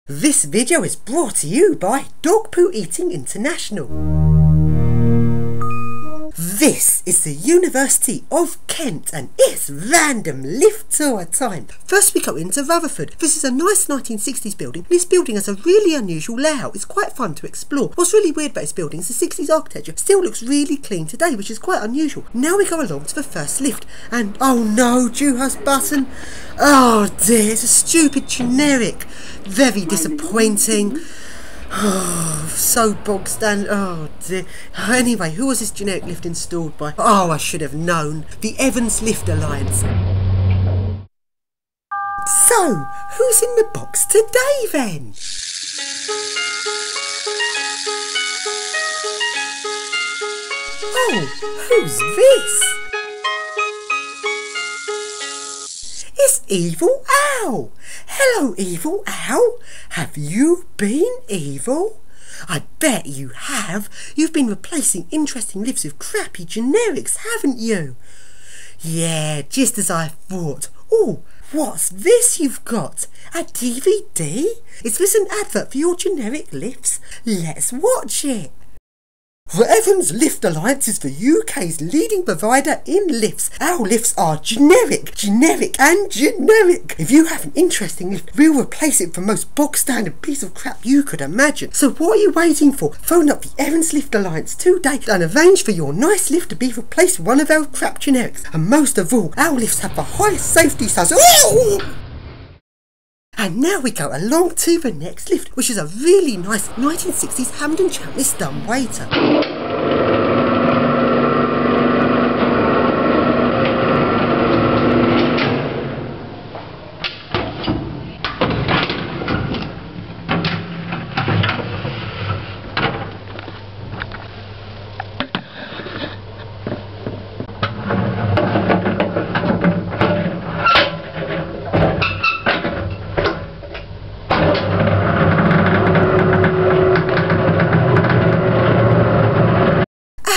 This video is brought to you by Dog Poo Eating International. This is the University of Kent and it's random lift tour time. First we go into Rutherford. This is a nice 1960s building. This building has a really unusual layout. It's quite fun to explore. What's really weird about this building is the 60s architecture still looks really clean today, which is quite unusual. Now we go along to the first lift and oh no, Dewhurst button. Oh dear, it's a stupid generic. Very disappointing. Oh, so bog standard. Oh dear. Anyway, who was this generic lift installed by? Oh, I should have known. The Evans Lift Alliance. So, who's in the box today then? Oh, who's this? It's Evil Owl. Hello, Evil Owl. Have you been evil? I bet you have. You've been replacing interesting lifts with crappy generics, haven't you? Yeah, just as I thought. Oh, what's this you've got? A DVD? Is this an advert for your generic lifts? Let's watch it. The Evans Lift Alliance is the UK's leading provider in lifts. Our lifts are generic and generic. If you have an interesting lift, we'll replace it with the most bog standard piece of crap you could imagine. So what are you waiting for? Phone up the Evans Lift Alliance today and arrange for your nice lift to be replaced with one of our crap generics. And most of all, our lifts have the highest safety standards. And now we go along to the next lift, which is a really nice 1960s Hampden Champness dumbwaiter.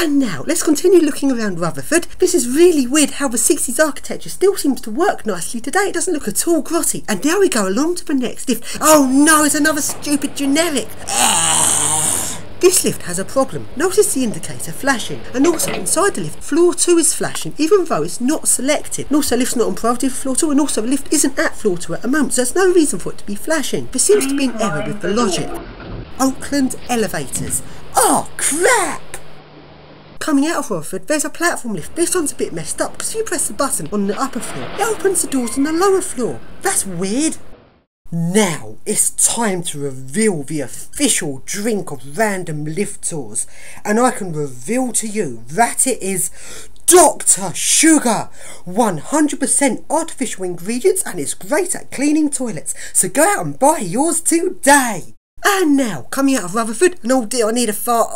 And now, let's continue looking around Rutherford. This is really weird how the 60s architecture still seems to work nicely today. It doesn't look at all grotty. And now we go along to the next lift. Oh no, it's another stupid generic. This lift has a problem. Notice the indicator flashing. And also inside the lift, floor 2 is flashing, even though it's not selected. And also, lift's not on priority for floor 2, and also the lift isn't at floor 2 at the moment, so there's no reason for it to be flashing. There seems to be an error with the logic. Oakland elevators. Oh crap! Coming out of Rutherford, there's a platform lift. This one's a bit messed up because if you press the button on the upper floor, it opens the doors on the lower floor. That's weird. Now it's time to reveal the official drink of random lift tours, and I can reveal to you that it is Dr. Sugar. 100% artificial ingredients, and it's great at cleaning toilets. So go out and buy yours today. And now, coming out of Rutherford, and oh dear, I need a fart.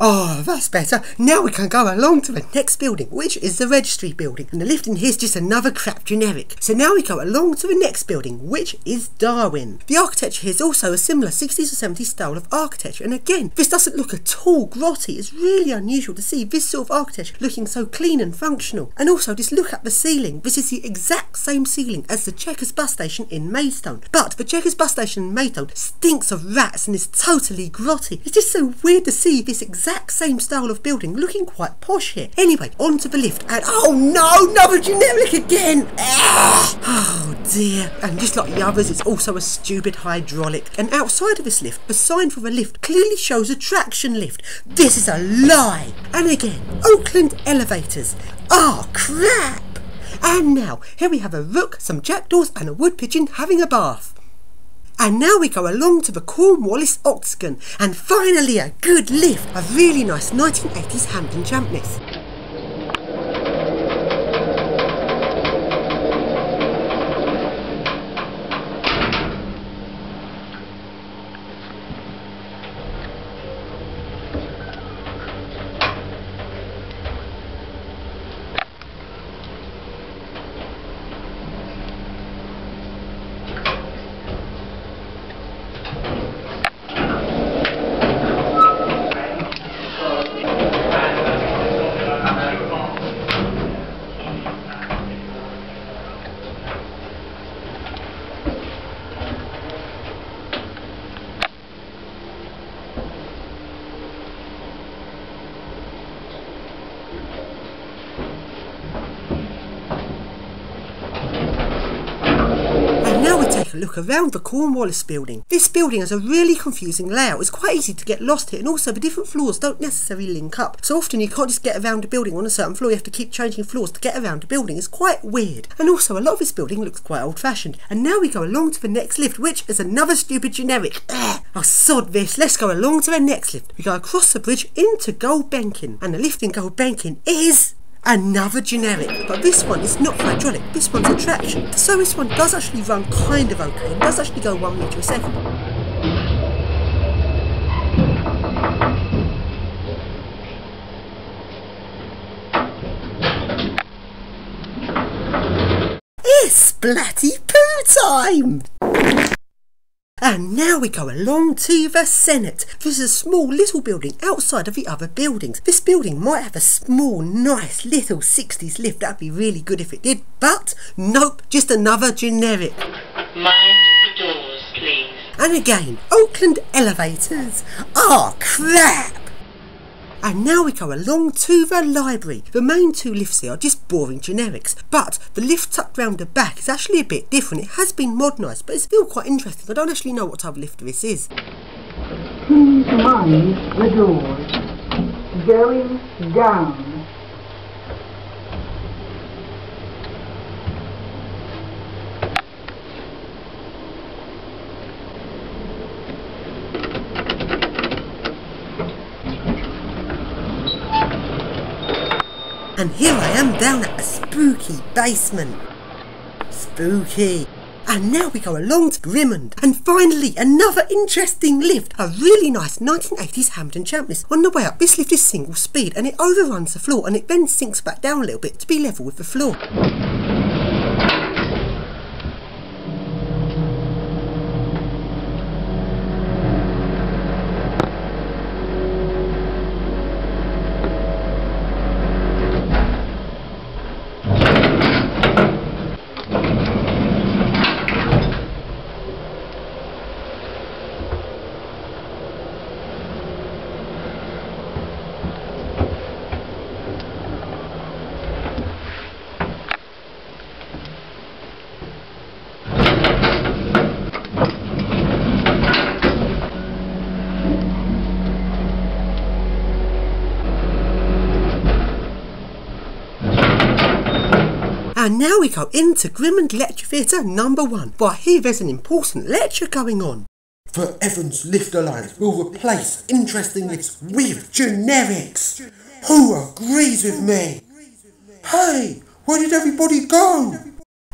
Oh, that's better. Now we can go along to the next building, which is the Registry building. And the lift in here is just another crap generic. So now we go along to the next building, which is Darwin. The architecture here is also a similar 60s or 70s style of architecture. And again, this doesn't look at all grotty. It's really unusual to see this sort of architecture looking so clean and functional. And also, just look at the ceiling. This is the exact same ceiling as the Chequers bus station in Maidstone. But the Chequers bus station in Maidstone stinks of rats and is totally grotty. It's just so weird to see this exact same style of building looking quite posh here. Anyway, onto the lift and oh no, another generic again. Oh dear. And just like the others, it's also a stupid hydraulic. And outside of this lift, the sign for the lift clearly shows a traction lift. This is a lie. And again, Oakland elevators. Oh crap. And now, here we have a rook, some jackdaws and a wood pigeon having a bath. And now we go along to the Cornwallis Octagon, and finally a good lift, a really nice 1980s Hampden Champness. take a look around the Cornwallis building. This building has a really confusing layout. It's quite easy to get lost here, and also the different floors don't necessarily link up. So often you can't just get around a building on a certain floor, you have to keep changing floors to get around a building. It's quite weird. And also a lot of this building looks quite old fashioned. And now we go along to the next lift, which is another stupid generic. Oh, sod this. Let's go along to the next lift. We go across the bridge into Gulbenkian, and the lift in Gulbenkian is another generic, but this one is not hydraulic, this one's a traction. So this one does actually run kind of okay, and does actually go 1 metre a second. It's splatty poo time! And now we go along to the Senate. This is a small little building outside of the other buildings. This building might have a small, nice little 60s lift. That'd be really good if it did. But nope, just another generic. Mind the doors, please. And again, Oakland elevators. Oh crap! And now we go along to the library. The main two lifts here are just boring generics, but the lift tucked round the back is actually a bit different. It has been modernised, but it's still quite interesting. I don't actually know what type of lift this is. Please mind the doors. Going down. And here I am down at a spooky basement. Spooky. And now we go along to Grimond. And finally, another interesting lift. A really nice 1980s Hampton Champness. On the way up, this lift is single speed and it overruns the floor, and it then sinks back down a little bit to be level with the floor. And now we go into Grimond Lecture Theatre number 1. But I hear there's an important lecture going on. The Evans Lift Alliance will replace interesting lifts with generics. Who agrees with me? Hey, where did everybody go?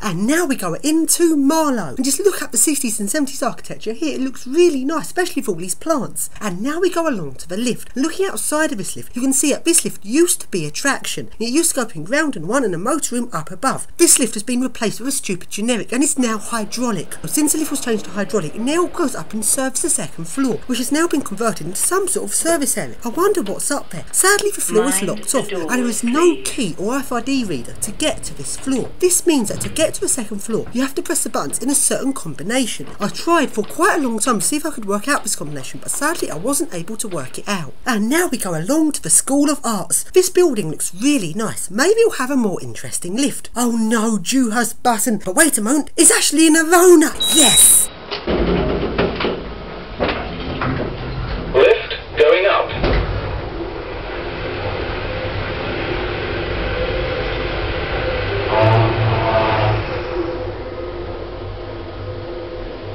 And now we go into Marlowe. And just look at the 60s and 70s architecture here. It looks really nice, especially with all these plants. And now we go along to the lift. Looking outside of this lift, you can see that this lift used to be a traction. It used to go up in ground and 1 and a motor room up above. This lift has been replaced with a stupid generic, and it's now hydraulic. Since the lift was changed to hydraulic, it now goes up and serves the 2nd floor, which has now been converted into some sort of service area. I wonder what's up there. Sadly, the floor is locked off, and there is no key or RFID reader to get to this floor. This means that to get to the 2nd floor, you have to press the buttons in a certain combination. I tried for quite a long time to see if I could work out this combination, but sadly I wasn't able to work it out. And now we go along to the School of Arts. This building looks really nice. Maybe we'll have a more interesting lift. Oh no, Dewhurst button. But wait a moment, it's actually an Arona. Yes! Lift going up.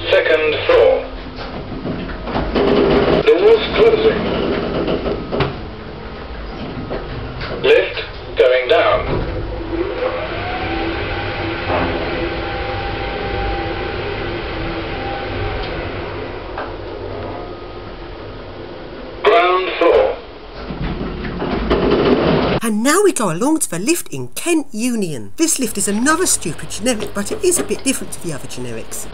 Second floor. Doors closing. Lift going down. Ground floor. And now we go along to the lift in Kent Union. This lift is another stupid generic, but it is a bit different to the other generics.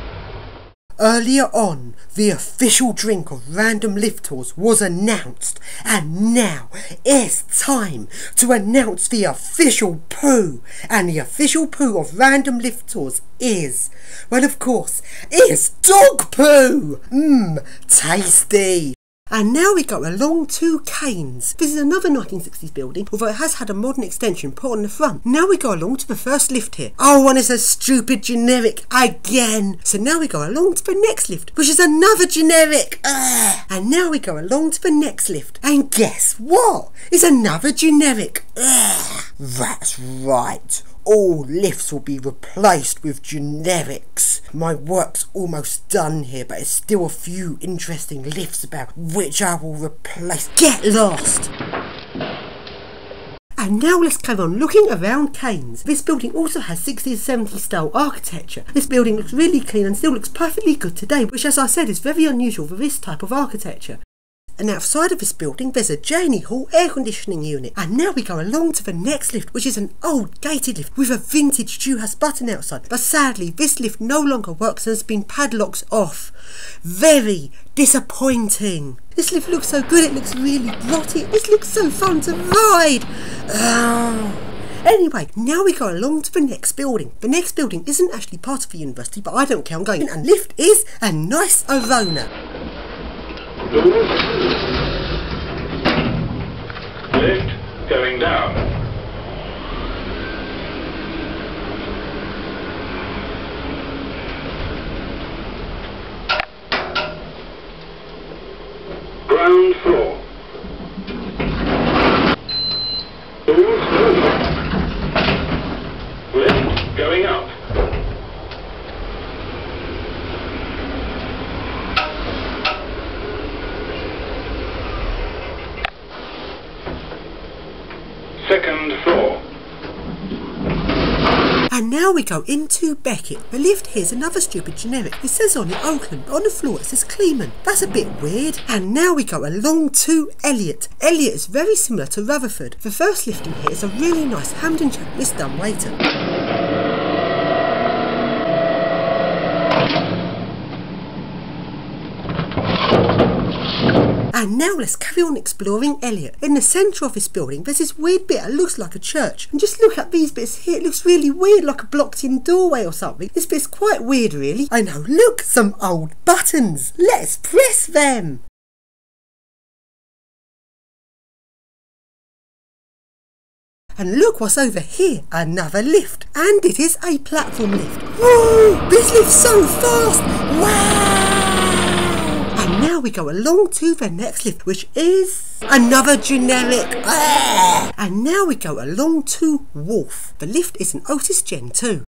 Earlier on, the official drink of Random Lift Tours was announced, and now it's time to announce the official poo. And the official poo of Random Lift Tours is, well, of course, it's dog poo! Tasty! And now we go along to Keynes. This is another 1960s building, although it has had a modern extension put on the front. Now we go along to the first lift here. Oh, and it's a stupid generic again. So now we go along to the next lift, which is another generic. And now we go along to the next lift. And guess what? It's another generic. That's right. All lifts will be replaced with generics. My work's almost done here, but there's still a few interesting lifts about which I will replace. Get lost! And now let's carry on looking around Keynes. This building also has 60s and 70s style architecture. This building looks really clean and still looks perfectly good today, which, as I said, is very unusual for this type of architecture. And outside of this building there's a Janie Hall air conditioning unit. And now we go along to the next lift, which is an old gated lift with a vintage Dewhurst button outside. But sadly this lift no longer works and has been padlocked off. Very disappointing. This lift looks so good, it looks really grotty. This looks so fun to ride. Anyway, now we go along to the next building. The next building isn't actually part of the university, but I don't care, I'm going in. And lift is a nice Arona. Lift going down. Ground floor. Doors moving. Lift going up. Second floor. And now we go into Becket. The lift here is another stupid generic. It says on it Oakland, but on the floor it says Grimond. That's a bit weird. And now we go along to Eliot. Eliot is very similar to Rutherford. The first lift in here is a really nice Hampden Champness dumbwaiter. And now let's carry on exploring Eliot. In the centre of this building there's this weird bit that looks like a church. And just look at these bits here, it looks really weird, like a blocked in doorway or something. This bit's quite weird really. I know, look, some old buttons. Let's press them. And look what's over here, another lift. And it is a platform lift. Whoa, this lift's so fast. Wow. And now we go along to the next lift, which is another generic. And now we go along to Wolf. The lift is an Otis Gen 2.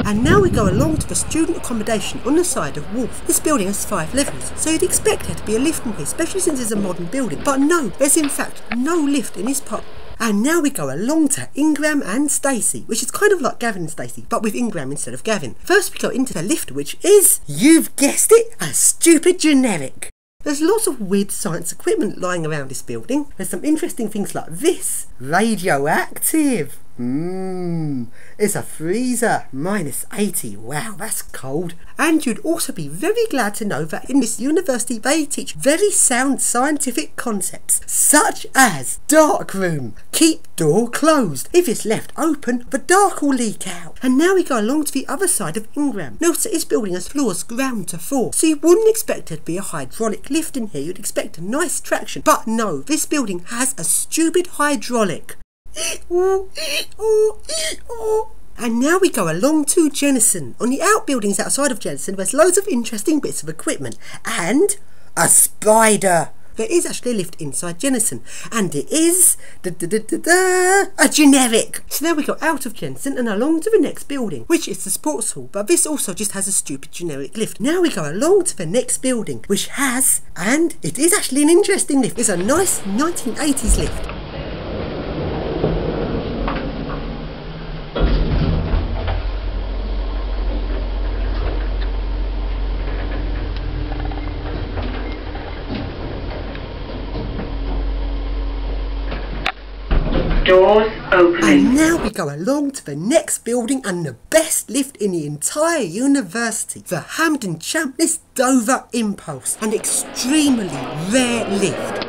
And now we go along to the student accommodation on the side of Wolf. This building has 5 levels, so you'd expect there to be a lift in here, especially since it's a modern building. But no, there's in fact no lift in this part. And now we go along to Ingram and Stacey, which is kind of like Gavin and Stacey, but with Ingram instead of Gavin. First we go into the lift, which is, you've guessed it, a stupid generic. There's lots of weird science equipment lying around this building. There's some interesting things like this. Radioactive. It's a freezer. -80. Wow, that's cold. And you'd also be very glad to know that in this university they teach very sound scientific concepts, such as dark room. Keep door closed. If it's left open, the dark will leak out. And now we go along to the other side of Ingram. Notice that this building has floors ground to 4, so you wouldn't expect there to be a hydraulic lift in here. You'd expect a nice traction. But no, this building has a stupid hydraulic. And now we go along to Jennison. On the outbuildings outside of Jennison there's loads of interesting bits of equipment. And a spider. There is actually a lift inside Jennison. And it is a generic. So now we go out of Jennison and along to the next building, which is the sports hall. But this also just has a stupid generic lift. Now we go along to the next building, which has, and it is actually an interesting lift. It's a nice 1980s lift. Doors opening. And now we go along to the next building and the best lift in the entire university, the Hampden Champness Dover Impulse, an extremely rare lift.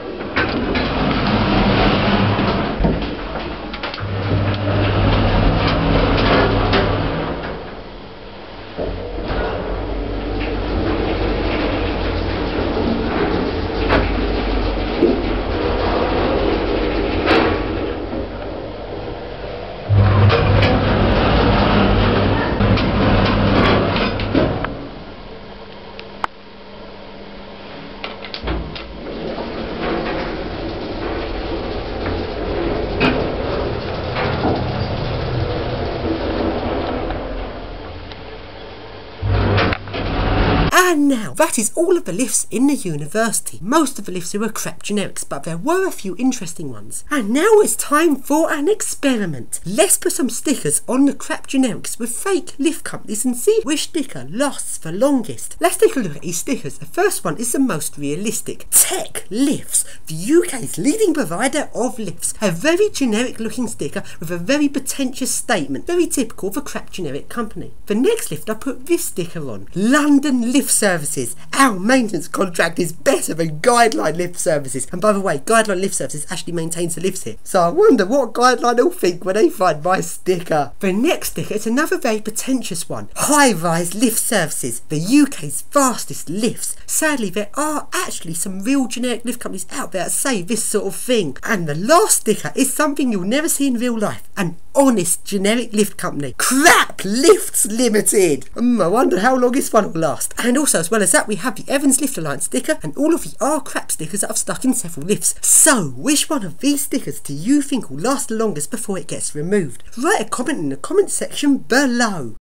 And now, that is all of the lifts in the university. Most of the lifts were crap generics, but there were a few interesting ones. And now it's time for an experiment. Let's put some stickers on the crap generics with fake lift companies and see which sticker lasts the longest. Let's take a look at these stickers. The first one is the most realistic. TEC LIFTS, the UK's leading provider of lifts. A very generic looking sticker with a very pretentious statement, very typical of a crap generic company. The next lift I put this sticker on. London Lift Services. Our maintenance contract is better than Guideline Lift Services. And by the way, Guideline Lift Services actually maintains the lifts here. So I wonder what Guideline will think when they find my sticker. The next sticker is another very pretentious one. High-rise lift services, the UK's fastest lifts. Sadly, there are actually some real generic lift companies out there that say this sort of thing. And the last sticker is something you'll never see in real life. An honest generic lift company. Crap Lifts Ltd. I wonder how long this one will last. And also, as well as that, we have the Evans Lift Alliance sticker and all of the R crap stickers that I've stuck in several lifts. So, which one of these stickers do you think will last the longest before it gets removed? Write a comment in the comment section below.